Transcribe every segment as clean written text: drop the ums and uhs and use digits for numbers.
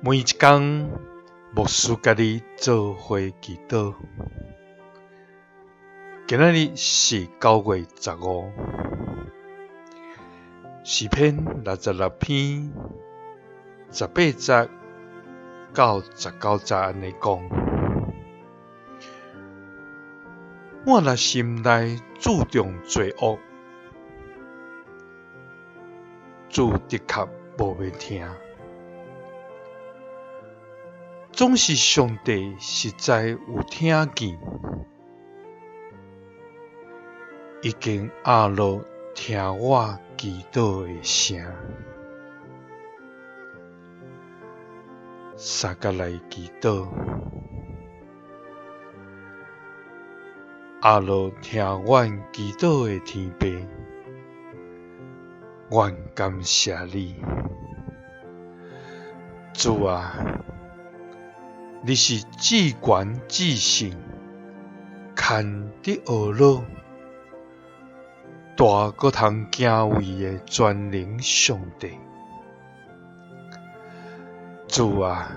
每一天，牧师甲你做伙祈祷。今仔日是9月15，诗篇66篇18节到19节安尼讲：我若心内注重罪恶，主的确无要听。总是上帝实在有听见，已经压落听我祈祷的声。三角来祈祷，压落听阮祈祷的天父，阮感谢你，主啊！你是至权至圣、牵的恶路，大搁通敬畏的全能上帝。主啊！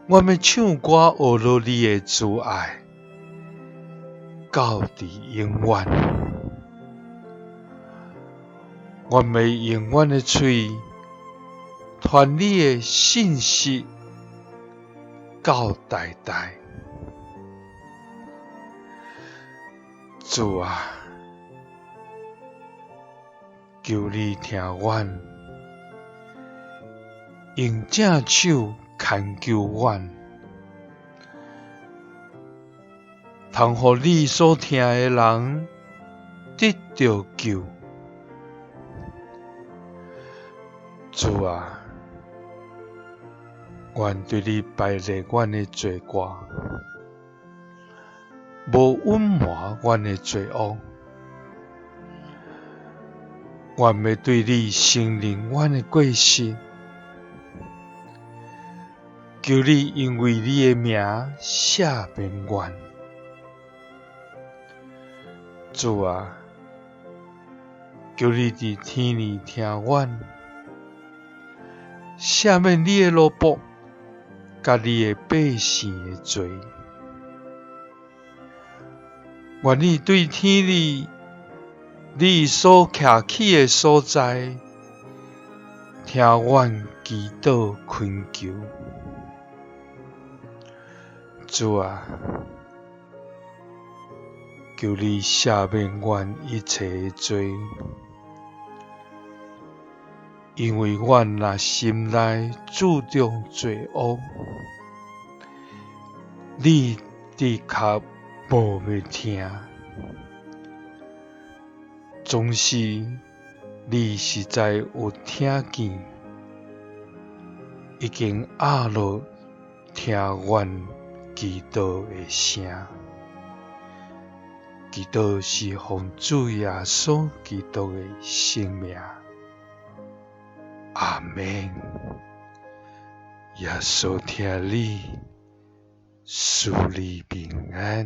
我要唱歌学落你的慈爱，到伫永远。我要永远的嘴传你的信息。到代代，主啊，求你听阮，用正手牵救阮，通互你所听的人得到救。主啊！愿对你摆列阮的罪过，无隐瞒阮的罪恶。愿要对你承认阮的过失，求你因为你的名赦免阮。主啊，求你伫天里听阮，赦免你的奴仆。甲你的百姓的罪，愿你对天里你所徛起的所在，听阮祈祷恳求。主啊，求你赦免阮一切的罪，因为阮若心内注重罪恶，你的确无要听。总是你实在有听见，已经压落听阮祈祷的声。祈祷是奉主耶稣基督的圣名。阿们。耶稣听你，赐你平安。